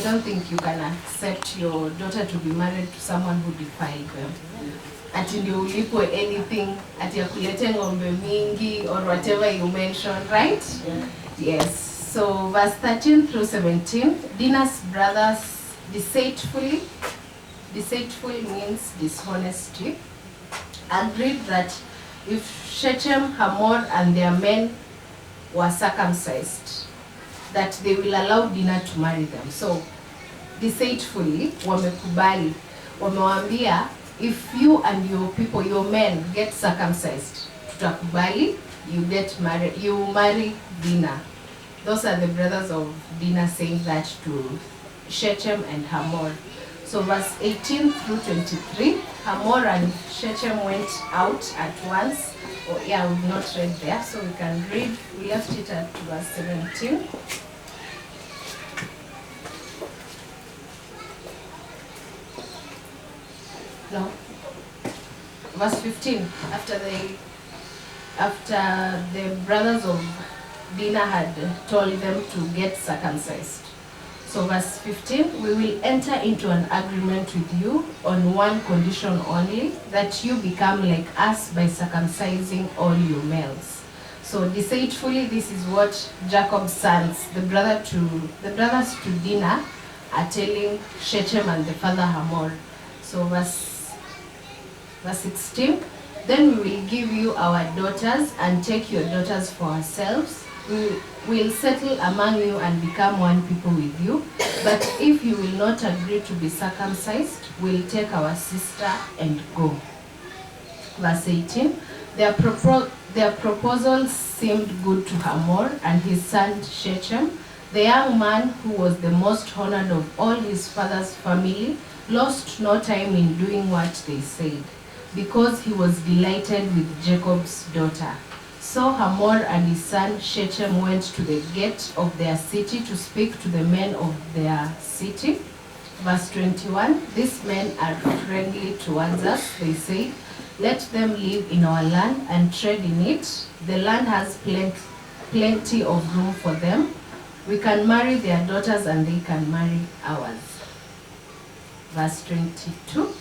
don't think you can accept your daughter to be married to someone who defiled them. Ati ndio ulipwe anything, ati akulete ng'ombe mingi or whatever you mentioned, right? Yes. So verse 13 through 17, Dinah's brothers deceitful means dishonesty, agreed that if Shechem, Hamor, and their men were circumcised, that they will allow Dinah to marry them. So deceitfully, wamekubali, wamewambia, if you and your people, your men, get circumcised, tutakubali, you marry Dinah. Those are the brothers of Dinah saying that to Shechem and Hamor. So verse 18 through 23, Hamor and Shechem went out at once. Oh yeah, we've not read there, so we can read. We left it at verse 17. No. Verse 15, after the brothers of Dinah had told them to get circumcised. So verse 15, we will enter into an agreement with you on one condition only, that you become like us by circumcising all your males. So deceitfully, this is what Jacob's sons, the brothers to Dinah, are telling Shechem and the father Hamor. So verse 16, then we will give you our daughters and take your daughters for ourselves. We will settle among you and become one people with you. But if you will not agree to be circumcised, we'll take our sister and go. Verse 18, their proposal seemed good to Hamor and his son Shechem. The young man, who was the most honored of all his father's family, lost no time in doing what they said, because he was delighted with Jacob's daughter. So Hamor and his son Shechem went to the gate of their city to speak to the men of their city. Verse 21, these men are friendly towards us, they say. Let them live in our land and trade in it. The land has plenty of room for them. We can marry their daughters and they can marry ours. Verse 22,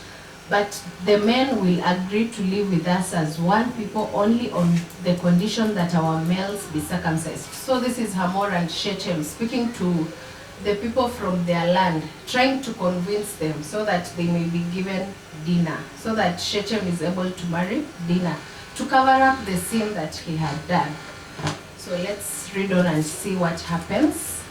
but the men will agree to live with us as one people only on the condition that our males be circumcised. So this is Hamor and Shechem speaking to the people from their land, trying to convince them so that they may be given Dinah, so that Shechem is able to marry Dinah, to cover up the sin that he had done. So let's read on and see what happens.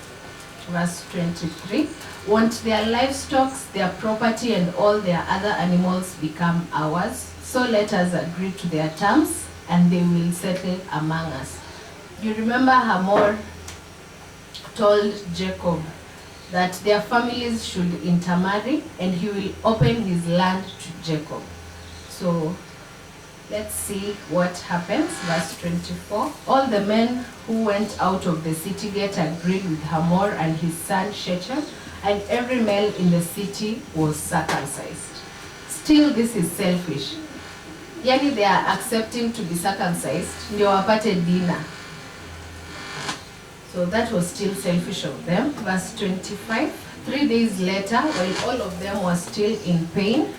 Verse 23. Won't their livestock, their property, and all their other animals become ours? So let us agree to their terms, and they will settle among us. You remember Hamor told Jacob that their families should intermarry, and he will open his land to Jacob. So let's see what happens. Verse 24. All the men who went out of the city gate agreed with Hamor and his son Shechem, and every male in the city was circumcised. Still, this is selfish. Yani they are accepting to be circumcised, ndio wapate Dinah. So that was still selfish of them. Verse 25. 3 days later, while all of them were still in pain,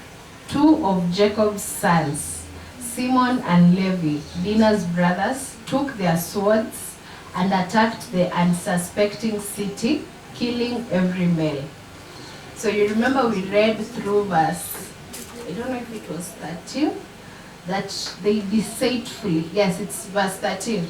two of Jacob's sons, Simon and Levi, Dinah's brothers, took their swords and attacked the unsuspecting city, killing every male. So you remember we read through verse, I don't know if it was 13, that they deceitfully, yes, it's verse 13.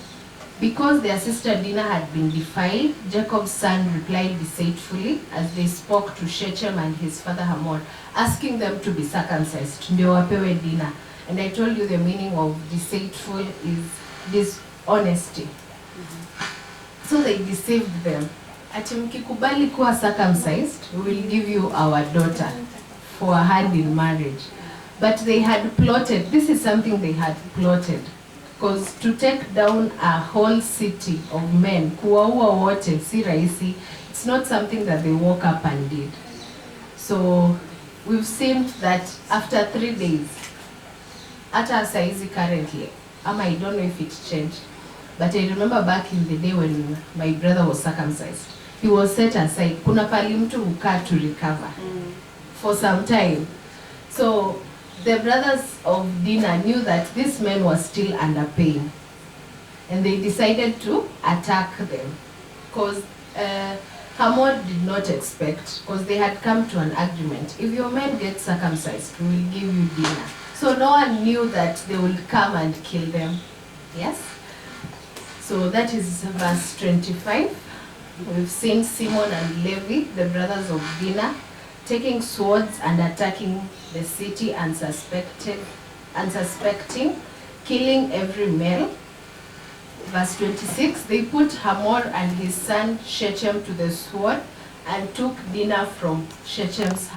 Because their sister Dinah had been defiled, Jacob's son replied deceitfulully as they spoke to Shechem and his father Hamor, asking them to be circumcised. Ndio wapewe Dinah. And I told you the meaning of deceitful is dishonesty. So they deceived them. Ati mkikubali kuwa circumcised, we will give you our daughter for a hand in marriage. But they had plotted, this is something they had plotted. Because to take down a whole city of men, kuwaua wote, si rahisi, it's not something that they woke up and did. So we've seen that after 3 days, ata saizi currently, I don't know if it changed, but I remember back in the day when my brother was circumcised, he was set aside. Kuna pali mtu hukaa to recover for some time. So the brothers of Dina knew that this man was still under pain, and they decided to attack them because Hamod did not expect, because they had come to an agreement. If your men get circumcised, we will give you dinner. So no one knew that they would come and kill them. Yes? So that is verse 25. We've seen Simon and Levi, the brothers of Dinah, taking swords and attacking the city unsuspecting, killing every male. Verse 26, they put Hamor and his son Shechem to the sword and took Dinah from Shechem's